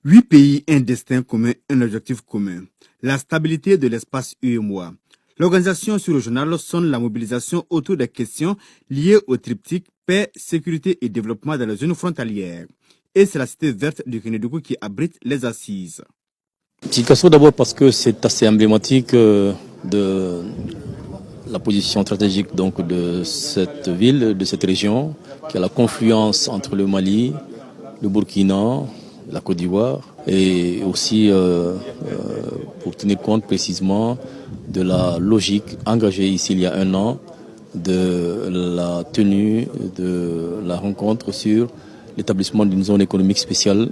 8 pays, un destin commun, un objectif commun. La stabilité de l'espace UEMOA. L'organisation sous-régionale sonne la mobilisation autour des questions liées au triptyque paix, sécurité et développement dans les zones frontalières. Et c'est la cité verte du Kénédougou qui abrite les assises. Sikasso d'abord parce que c'est assez emblématique de la position stratégique donc de cette ville, de cette région, qui a la confluence entre le Mali, le Burkina, la Côte d'Ivoire, et aussi pour tenir compte précisément de la logique engagée ici il y a un an de la tenue de la rencontre sur l'établissement d'une zone économique spéciale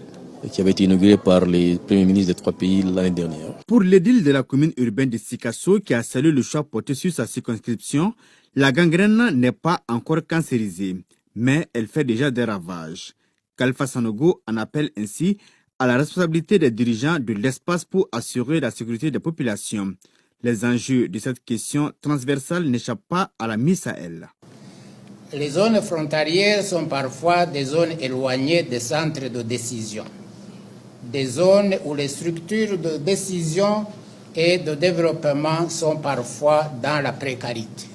qui avait été inaugurée par les premiers ministres des 3 pays l'année dernière. Pour l'édile de la commune urbaine de Sikasso qui a salué le choix porté sur sa circonscription, la gangrène n'est pas encore cancérisée, mais elle fait déjà des ravages. Khalifa Sanogo en appelle ainsi à la responsabilité des dirigeants de l'espace pour assurer la sécurité des populations. Les enjeux de cette question transversale n'échappent pas à la mise à elle. Les zones frontalières sont parfois des zones éloignées des centres de décision. Des zones où les structures de décision et de développement sont parfois dans la précarité,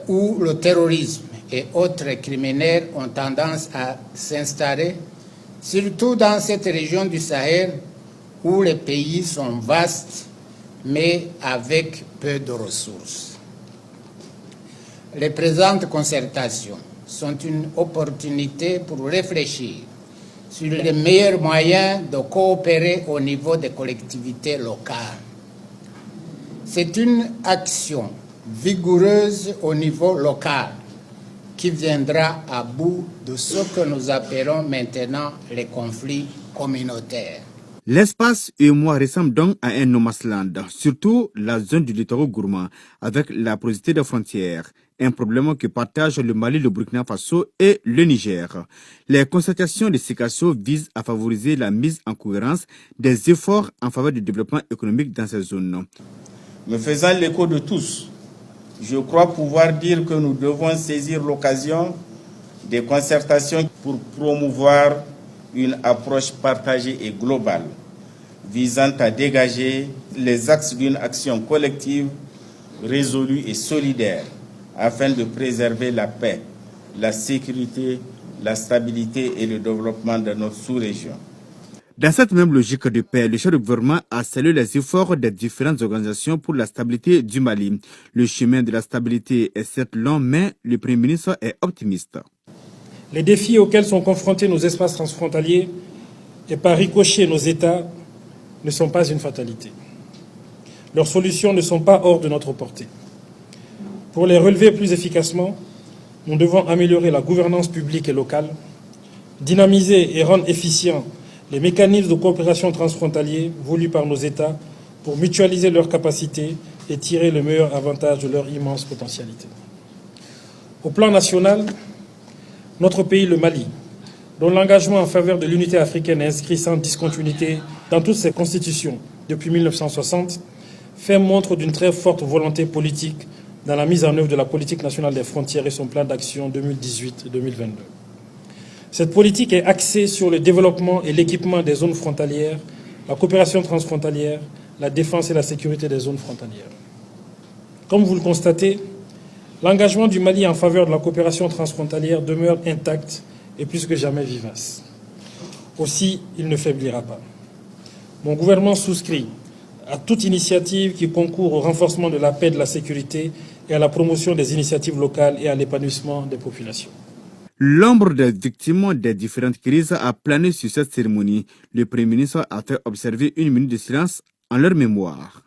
où le terrorisme et autres criminels ont tendance à s'installer, surtout dans cette région du Sahel où les pays sont vastes mais avec peu de ressources. Les présentes concertations sont une opportunité pour réfléchir sur les meilleurs moyens de coopérer au niveau des collectivités locales. C'est une action vigoureuse au niveau local qui viendra à bout de ce que nous appelons maintenant les conflits communautaires. L'espace UEMOA ressemble donc à un no man's land, surtout la zone du littoral gourmand, avec la porosité des frontières, un problème que partagent le Mali, le Burkina Faso et le Niger. Les concertations de Sikasso visent à favoriser la mise en cohérence des efforts en faveur du développement économique dans ces zones. Me faisant l'écho de tous, je crois pouvoir dire que nous devons saisir l'occasion des concertations pour promouvoir une approche partagée et globale visant à dégager les axes d'une action collective résolue et solidaire afin de préserver la paix, la sécurité, la stabilité et le développement de notre sous-région. Dans cette même logique de paix, le chef du gouvernement a salué les efforts des différentes organisations pour la stabilité du Mali. Le chemin de la stabilité est certes long, mais le Premier ministre est optimiste. Les défis auxquels sont confrontés nos espaces transfrontaliers et par ricochet nos États ne sont pas une fatalité. Leurs solutions ne sont pas hors de notre portée. Pour les relever plus efficacement, nous devons améliorer la gouvernance publique et locale, dynamiser et rendre efficients les mécanismes de coopération transfrontaliers voulus par nos États pour mutualiser leurs capacités et tirer le meilleur avantage de leur immense potentialité. Au plan national, notre pays, le Mali, dont l'engagement en faveur de l'unité africaine est inscrit sans discontinuité dans toutes ses constitutions depuis 1960, fait montre d'une très forte volonté politique dans la mise en œuvre de la politique nationale des frontières et son plan d'action 2018-2022. Cette politique est axée sur le développement et l'équipement des zones frontalières, la coopération transfrontalière, la défense et la sécurité des zones frontalières. Comme vous le constatez, l'engagement du Mali en faveur de la coopération transfrontalière demeure intact et plus que jamais vivace. Aussi, il ne faiblira pas. Mon gouvernement souscrit à toute initiative qui concourt au renforcement de la paix et de la sécurité et à la promotion des initiatives locales et à l'épanouissement des populations. L'ombre des victimes des différentes crises a plané sur cette cérémonie. Le Premier ministre a fait observer 1 minute de silence en leur mémoire.